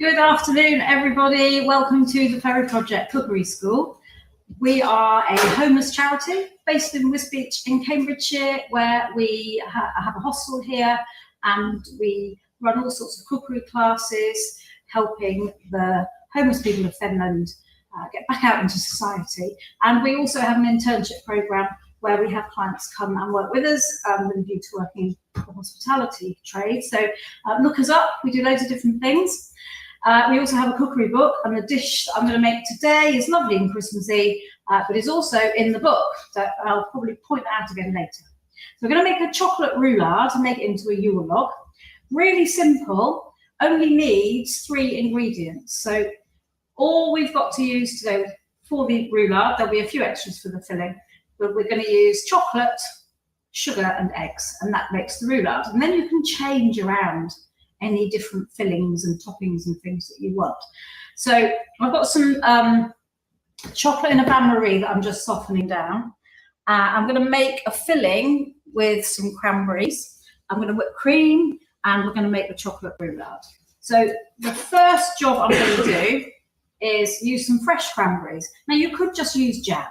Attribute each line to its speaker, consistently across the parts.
Speaker 1: Good afternoon, everybody. Welcome to the Ferry Project Cookery School. We are a homeless charity based in Wisbech in Cambridgeshire, where we have a hostel here, and we run all sorts of cookery classes, helping the homeless people of Finland get back out into society. And we also have an internship programme where we have clients come and work with us with a view to working in the hospitality trade. So look us up. We do loads of different things. We also have a cookery book, and the dish that I'm going to make today is lovely and Christmassy, but is also in the book, so I'll probably point that out again later. So we're going to make a chocolate roulade and make it into a Yule log. Really simple, only needs 3 ingredients. So all we've got to use today for the roulade, there'll be a few extras for the filling, but we're going to use chocolate, sugar and eggs, and that makes the roulade. And then you can change around any different fillings and toppings and things that you want. So I've got some chocolate in a bain-marie that I'm just softening down. I'm going to make a filling with some cranberries. I'm going to whip cream, and we're going to make the chocolate roulade. So the first job I'm going to do is use some fresh cranberries. Now you could just use jam.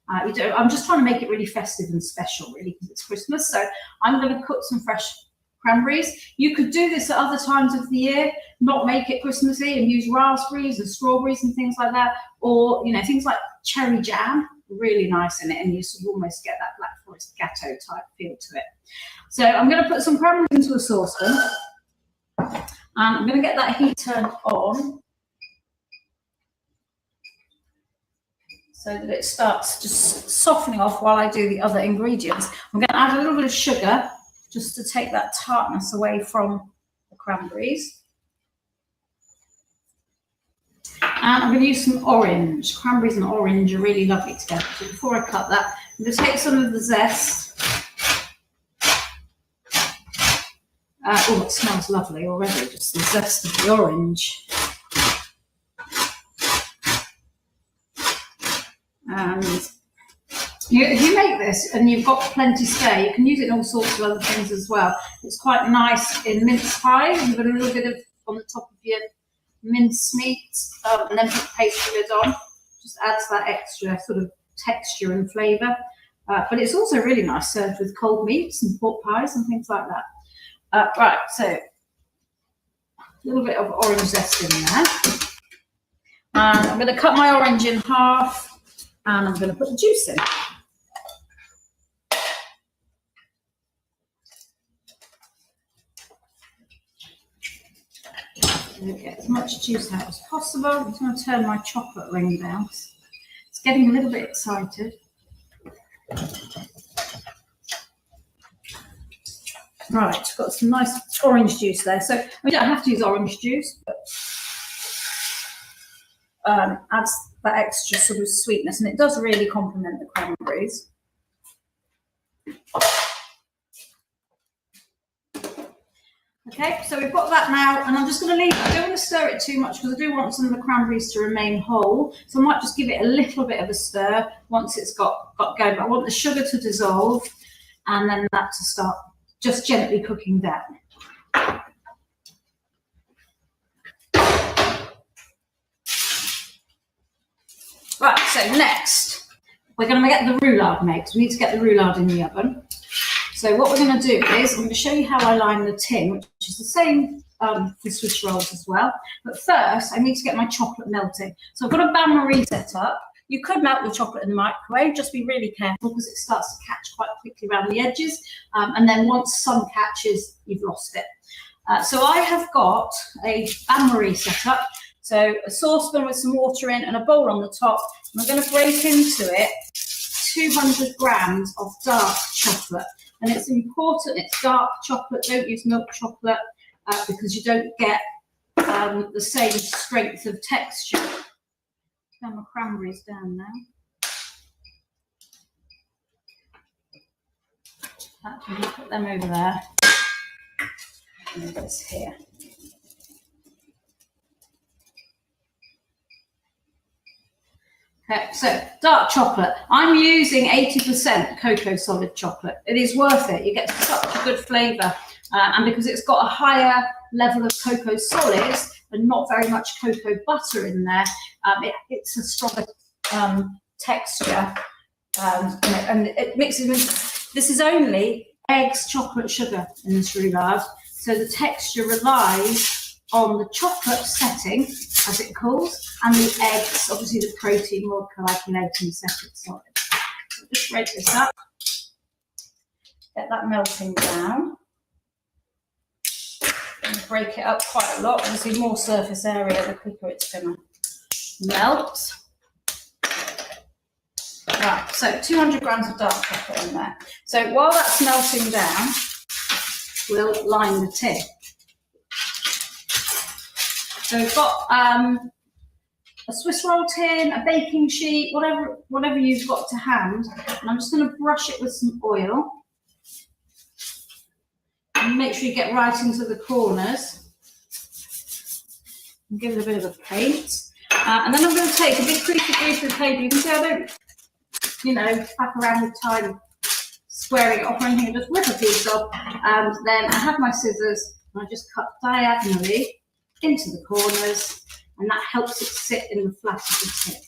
Speaker 1: I'm just trying to make it really festive and special, really, because it's Christmas. So I'm going to cook some fresh cranberries. You could do this at other times of the year, not make it Christmassy, and use raspberries and strawberries and things like that, or things like cherry jam, really nice in it, and you sort of almost get that Black Forest gâteau type feel to it. So I'm going to put some cranberries into a saucepan, and I'm going to get that heat turned on so that it starts just softening off while I do the other ingredients. I'm going to add a little bit of sugar just to take that tartness away from the cranberries. And I'm going to use some orange. Cranberries and orange are really lovely together. So before I cut that, I'm going to take some of the zest. Oh, it smells lovely already, just the zest of the orange. And if you make this and you've got plenty spare, you can use it in all sorts of other things as well. It's quite nice in mince pies. You've got a little bit of on the top of your mince meat, and then put the pastry lid on. Just adds that extra sort of texture and flavour. But it's also really nice served with cold meats and pork pies and things like that. Right, so a little bit of orange zest in there. And I'm going to cut my orange in half, and I'm going to put the juice in. Get as much juice out as possible. I'm just going to turn my chocolate ring down. It's getting a little bit excited. Right, got some nice orange juice there. So we don't have to use orange juice, but adds that extra sort of sweetness, and it does really complement the cranberries. Okay, so we've got that now, and I'm just going to leave it. I don't want to stir it too much because I do want some of the cranberries to remain whole. So I might just give it a little bit of a stir once it's got going. But I want the sugar to dissolve, and then that to start just gently cooking down. Right, so next we're going to get the roulade made. We need to get the roulade in the oven. So what we're going to do is I'm going to show you how I line the tin, which is the same for Swiss rolls as well. But first, I need to get my chocolate melting. So I've got a bain-marie set up. You could melt the chocolate in the microwave. Just be really careful because it starts to catch quite quickly around the edges. And then once some catches, you've lost it. So I have got a bain-marie set up. So a saucepan with some water in and a bowl on the top. And I'm going to break into it 200 grams of dark chocolate. And it's important it's dark chocolate. Don't use milk chocolate because you don't get the same strength of texture. Turn my cranberries down now. I'm going to put them over there. And this here. Okay, so dark chocolate. I'm using 80% cocoa solid chocolate. It is worth it. You get such a good flavour And because it's got a higher level of cocoa solids and not very much cocoa butter in there, it's a stronger texture. And it mixes with, this is only eggs, chocolate, sugar in this roulade. So the texture relies on the chocolate setting, as it calls, and the eggs, obviously the protein will coagulate and set it solid. So just break this up, get that melting down. And break it up quite a lot. Obviously more surface area, the quicker it's going to melt. Right, so 200 grams of dark chocolate in there. So while that's melting down, we'll line the tin. So we've got a Swiss roll tin, a baking sheet, whatever you've got to hand. And I'm just going to brush it with some oil. And make sure you get right into the corners. And give it a bit of a paint. And then I'm going to take a big piece of paper. You can see I don't, faff around with time squaring it off or anything. I just rip a piece off. And then I have my scissors and I just cut diagonally into the corners. And that helps it sit in the flat of the tin.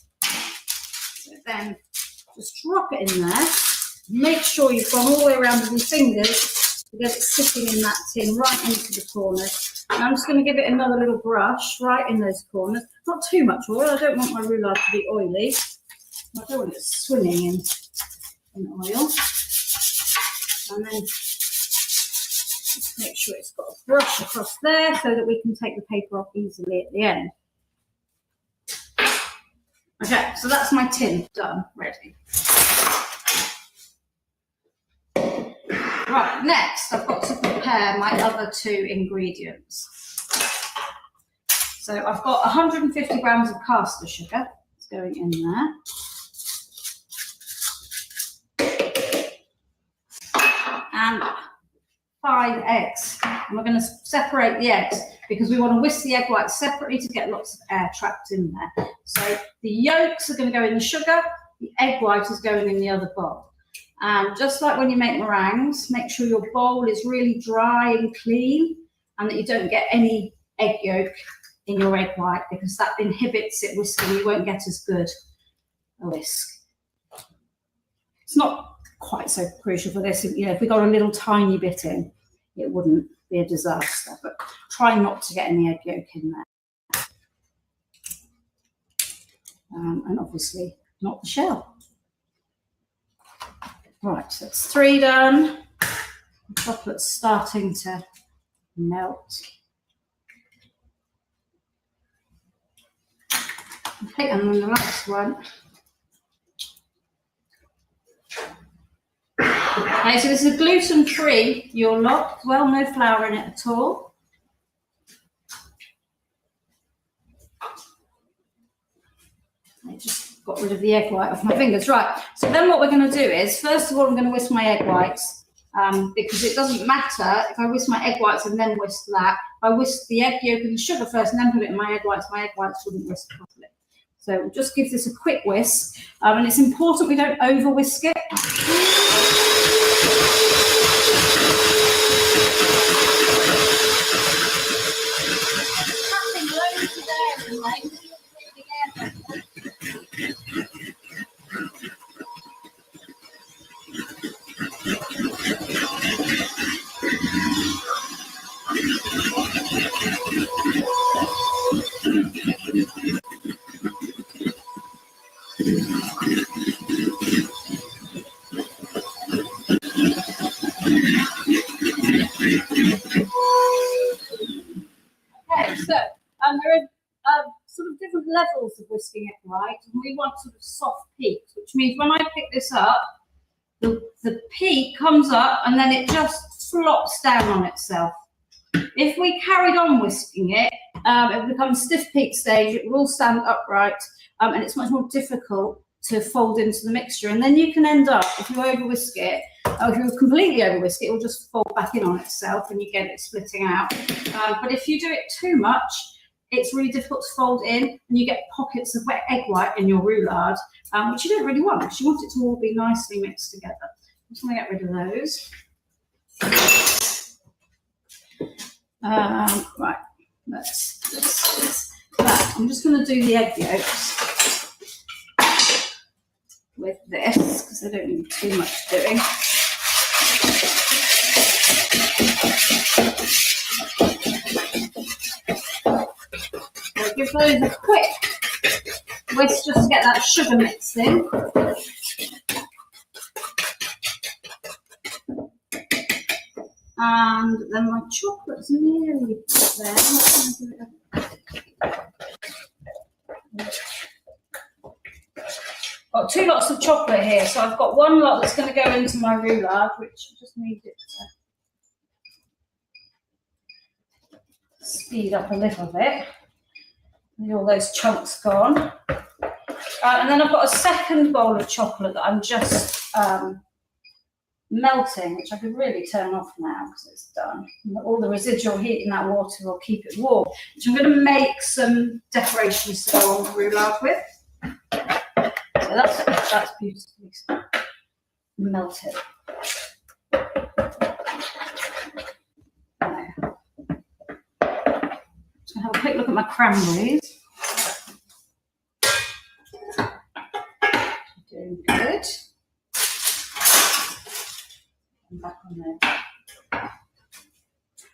Speaker 1: So then just drop it in there. Make sure you've gone all the way around with your fingers to get it sitting in that tin right into the corners. And I'm just going to give it another little brush right in those corners. Not too much oil. I don't want my roulade to be oily. I don't want it swimming in oil. And then just make sure it's got a brush across there so that we can take the paper off easily at the end. Okay, so that's my tin done, ready. Right, next I've got to prepare my other two ingredients. So I've got 150 grams of caster sugar. It's going in there. And 5 eggs. And we're going to separate the eggs because we want to whisk the egg whites separately to get lots of air trapped in there. So the yolks are going to go in the sugar, the egg white is going in the other bowl. And just like when you make meringues, make sure your bowl is really dry and clean and that you don't get any egg yolk in your egg white because that inhibits it whisking. You won't get as good a whisk. It's not quite so crucial for this. If we got a little tiny bit in, it wouldn't be a disaster, but try not to get any egg yolk in there. And obviously not the shell. Right, so it's 3 done. The chocolate's starting to melt. Okay, and then the last one. Okay, so this is a gluten-free Yule Log. Well, no flour in it at all. I just got rid of the egg white off my fingers. Right, so then what we're going to do is, first of all, I'm going to whisk my egg whites because it doesn't matter if I whisk my egg whites and then whisk that. If I whisk the egg yolk and the sugar first and then put it in my egg whites wouldn't whisk properly. So we'll just give this a quick whisk. And it's important we don't over whisk it. Okay, so there are sort of different levels of whisking it right, and we want sort of soft peaks, which means when I pick this up, the peak comes up and then it just flops down on itself. If we carried on whisking it, it becomes stiff peak stage, it will all stand upright, and it's much more difficult to fold into the mixture. And then you can end up, if you over whisk it, or if you completely over whisk it, it will just fold back in on itself and you get it splitting out. But if you do it too much, it's really difficult to fold in and you get pockets of wet egg white in your roulade, which you don't really want because you want it to all be nicely mixed together. I'm just going to get rid of those. Right, let's I'm just going to do the egg yolks with this because they don't need too much doing. So give those a quick whisk just to get that sugar mixed in. And then my chocolate's nearly there. Got 2 lots of chocolate here, so I've got 1 lot that's going to go into my roulade, which I just need it to speed up a little bit. Need all those chunks gone. And then I've got a second bowl of chocolate that I'm just melting, which I could really turn off now because it's done. All the residual heat in that water will keep it warm, which I'm going to make some decorations to go on the roulade with. So that's beautifully melted. Now, just have a quick look at my cranberries. Doing good. Back on there.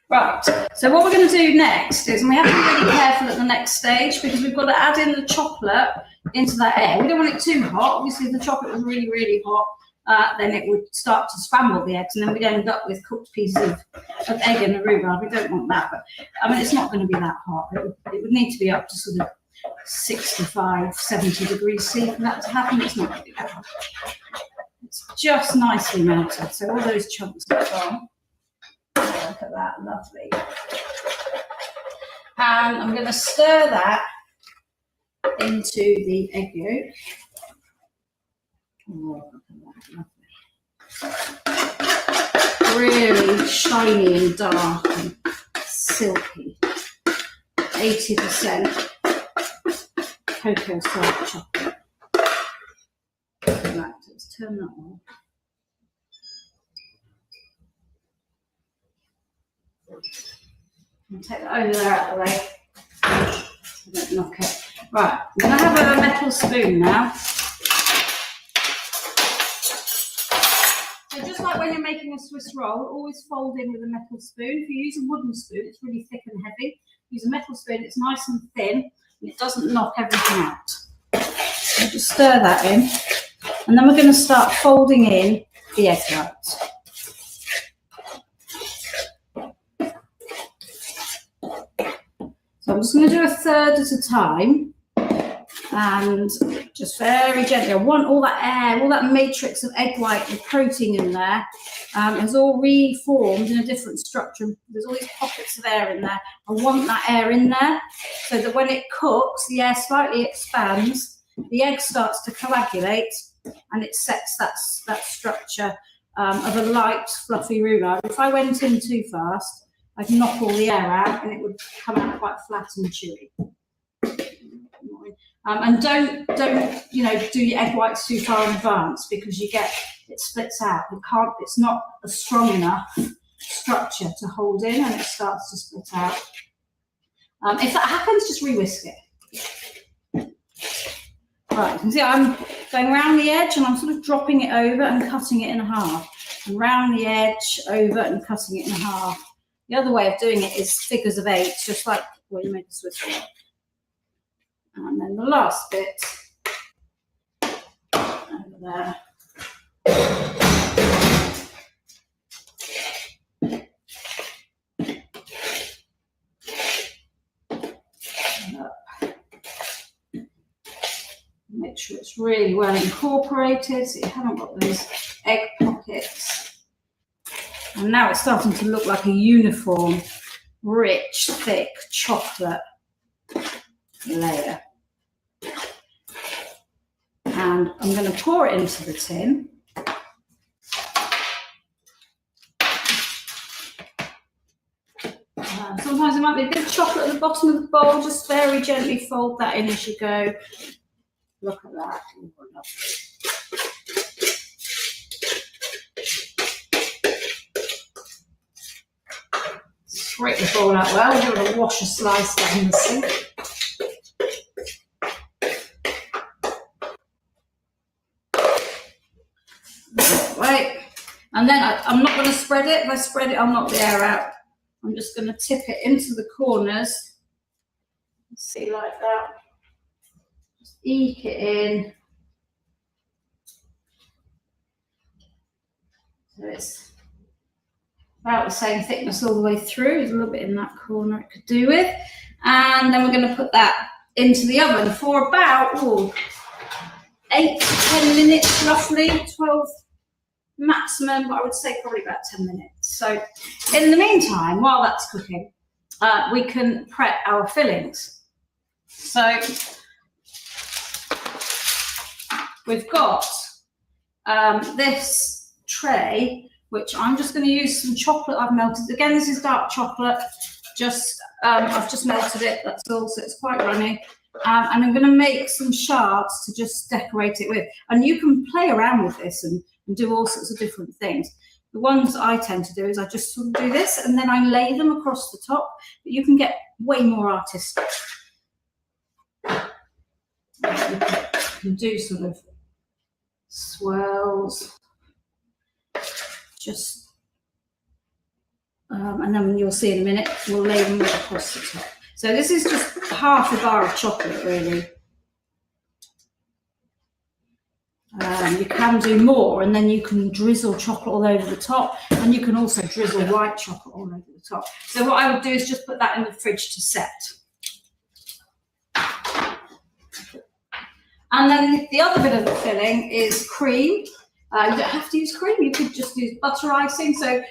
Speaker 1: Right, so what we're going to do next is, and we have to be really careful at the next stage because we've got to add in the chocolate into that egg. We don't want it too hot. Obviously, if the chocolate was really, really hot, then it would start to scramble the eggs and then we'd end up with cooked pieces of egg in the roulade. We don't want that, but I mean, it's not going to be that hot. It would need to be up to sort of 65, 70 degrees C for that to happen. It's not going to be that hot. It's just nicely melted, so all those chunks are gone. Look at that, lovely. And I'm going to stir that into the egg yolk. Oh, look at that, lovely. Really shiny and dark and silky. 80% cocoa syrup chocolate. Right, let's turn that on. I'll take that over there out of the way. So don't knock it. Right, I'm going to have a metal spoon now. So just like when you're making a Swiss roll, always fold in with a metal spoon. If you use a wooden spoon, it's really thick and heavy. Use a metal spoon, it's nice and thin, and it doesn't knock everything out. So just stir that in. And then we're going to start folding in the egg whites. So I'm just going to do a third at a time and just very gently. I want all that air, all that matrix of egg white and protein in there has all reformed in a different structure. There's all these pockets of air in there. I want that air in there so that when it cooks, the air slightly expands, the egg starts to coagulate, and it sets that structure of a light, fluffy roulade. If I went in too fast, I'd knock all the air out and it would come out quite flat and chewy. And don't do your egg whites too far in advance because it splits out. It's not a strong enough structure to hold in and it starts to split out. If that happens, just re-whisk it. Right, you can see I'm going around the edge and I'm sort of dropping it over and cutting it in half. And round the edge, over and cutting it in half. The other way of doing it is figures of 8, just like when you make a Swiss roll. And then the last bit over there. Make sure it's really well incorporated so you haven't got those egg pockets. And now it's starting to look like a uniform, rich, thick chocolate layer. And I'm going to pour it into the tin. Sometimes there might be a bit of chocolate at the bottom of the bowl. Just very gently fold that in as you go. Look at that. scrape the bowl out well. We're going to wash a slice down in the sink. Right, and then I'm not going to spread it. If I spread it, I'll knock the air out. I'm just going to tip it into the corners. See, like that. Just eke it in. So it's about the same thickness all the way through. There's a little bit in that corner it could do with. And then we're going to put that into the oven for about 8 to 10 minutes, roughly, 12 maximum, but I would say probably about 10 minutes. So in the meantime, while that's cooking, we can prep our fillings. So we've got this tray, which I'm just going to use some chocolate I've melted. Again, this is dark chocolate. I've just melted it, that's all, so it's quite runny. And I'm going to make some shards to just decorate it with. And you can play around with this and do all sorts of different things. The ones I tend to do is I just sort of do this and then I lay them across the top, but you can get way more artistic. You can do sort of swirls, just, and then you'll see in a minute, we'll lay them across the top. So this is just half a bar of chocolate, really. You can do more, and then you can drizzle chocolate all over the top, and you can also drizzle white chocolate all over the top. So what I would do is just put that in the fridge to set. And then the other bit of the filling is cream. You don't have to use cream, you could just use butter icing. So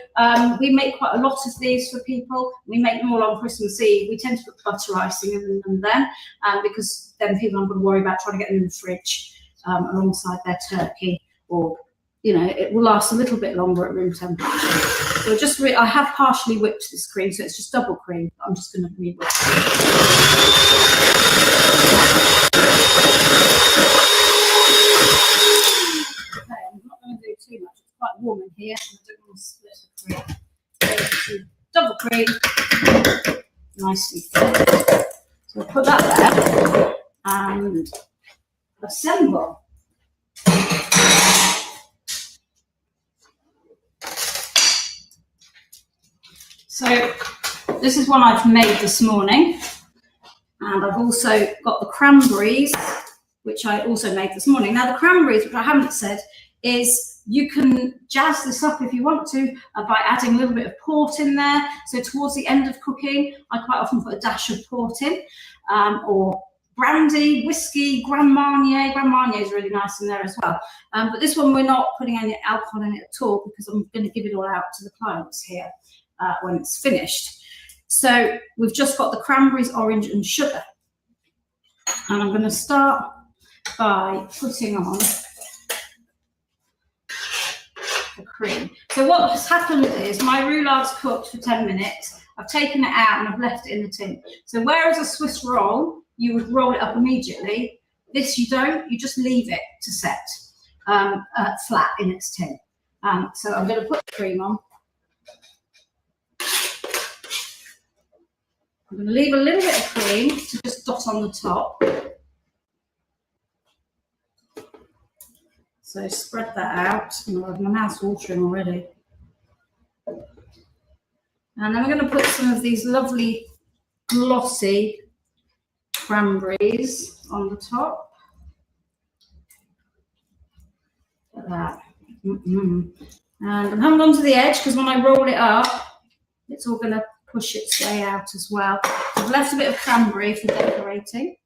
Speaker 1: we make quite a lot of these for people. We make them all on Christmas Eve. We tend to put butter icing in them then, because then people aren't going to worry about trying to get them in the fridge alongside their turkey, or, you know, it will last a little bit longer at room temperature. So I have partially whipped this cream, so it's just double cream. I'm just going to re-whip it. Do too much. It's quite warm in here, and I don't want to split the cream. Double cream, nicely thick. So we'll put that there and assemble. So this is one I've made this morning, and I've also got the cranberries, which I also made this morning. Now the cranberries, which I haven't said, is you can jazz this up if you want to by adding a little bit of port in there. So towards the end of cooking, I quite often put a dash of port in, or brandy, whiskey, Grand Marnier. Grand Marnier is really nice in there as well. But this one, we're not putting any alcohol in it at all, because I'm going to give it all out to the clients here when it's finished. So we've just got the cranberries, orange and sugar. And I'm going to start by putting on the cream. So what has happened is my roularde's cooked for 10 minutes. I've taken it out and I've left it in the tin. So whereas a Swiss roll, you would roll it up immediately, this you don't, you just leave it to set flat in its tin. So I'm going to put the cream on. I'm going to leave a little bit of cream to just dot on the top. So spread that out. Oh, my mouth's watering already. And then we're going to put some of these lovely glossy cranberries on the top. Like that. And I'm having on to the edge, because when I roll it up, it's all going to push its way out as well. I've left a bit of cranberry for decorating.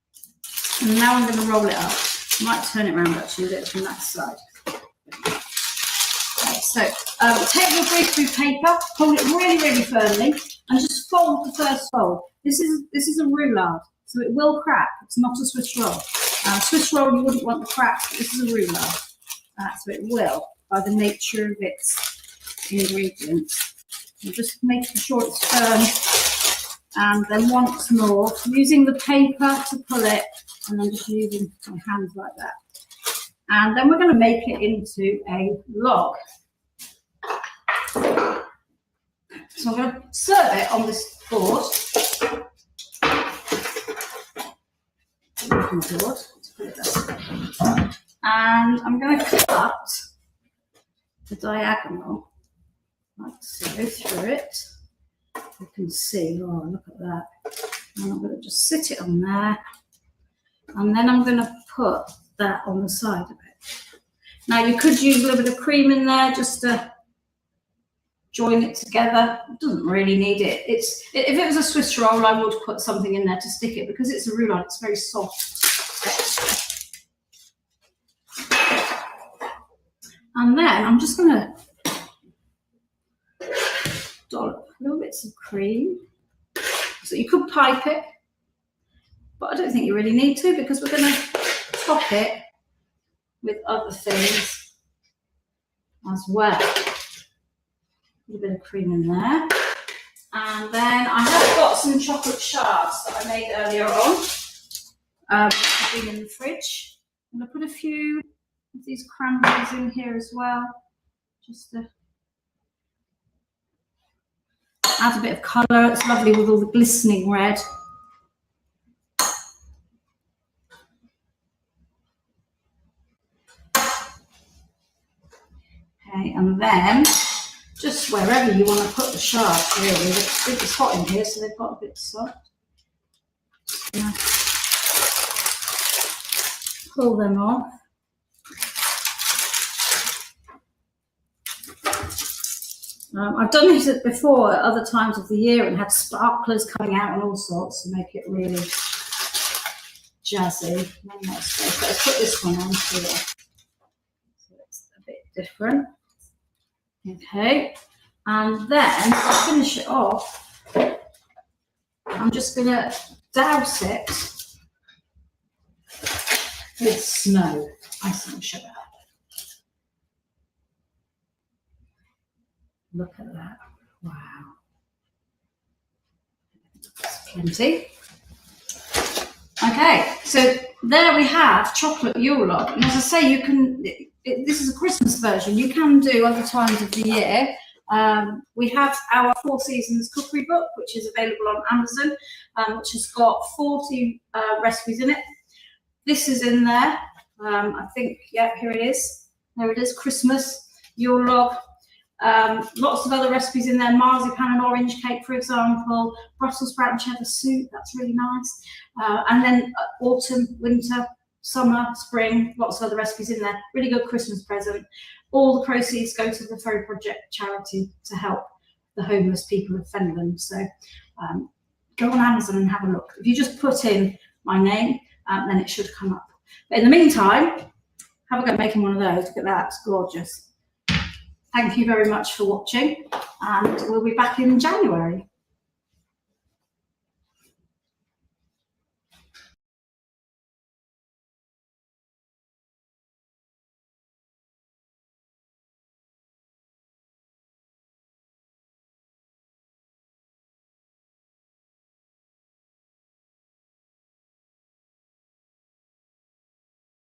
Speaker 1: And now I'm going to roll it up. I might turn it around actually, do it from that side. Okay, so take your greaseproof paper, hold it really, really firmly, and just fold the first fold. This is a roulade, so it will crack. It's not a Swiss roll. Swiss roll, you wouldn't want the crack, but this is a roulade. So it will, by the nature of its ingredients. I'm just making sure it's firm, and then once more, using the paper to pull it, and then just using my hands like that. And then we're going to make it into a log. So I'm going to serve it on this board. And I'm going to cut the diagonal, like so, through it. You can see, oh, look at that. And I'm going to just sit it on there. And then I'm going to put that on the side of it. Now you could use a little bit of cream in there just to join it together. It doesn't really need it. If it was a Swiss roll, I would put something in there to stick it, because it's a roulade, it's very soft. And then I'm just going to dollop little bits of cream. So you could pipe it, but I don't think you really need to, because we're going to top it with other things as well. A little bit of cream in there. And then I have got some chocolate shards that I made earlier on. I've been in the fridge. I'm going to put a few of these cranberries in here as well, just to add a bit of colour. It's lovely with all the glistening red. Okay, and then just wherever you want to put the shards, really. It's hot in here, so they've got a bit soft. Yeah. Pull them off. I've done it before at other times of the year and had sparklers coming out and all sorts to make it really jazzy. Let's put this one on here. So it's a bit different. Okay, and then to finish it off, I'm just going to douse it with snow, icing sugar. Look at that. Wow. That's plenty. Okay, so there we have chocolate Yule log. And as I say, you can, this is a Christmas version. You can do other times of the year. We have our 4 Seasons cookery book, which is available on Amazon, which has got 40 recipes in it. This is in there. I think, yeah, here it is. There it is, Christmas Yule log. Lots of other recipes in there, marzipan and orange cake, for example, Brussels sprout and cheddar soup, that's really nice. And then autumn, winter, summer, spring, lots of other recipes in there. Really good Christmas present. All the proceeds go to the Ferry Project charity to help the homeless people of Fenland. So go on Amazon and have a look. If you just put in my name, then it should come up. But in the meantime, have a go at making one of those. Look at that, it's gorgeous. Thank you very much for watching, and we'll be back in January.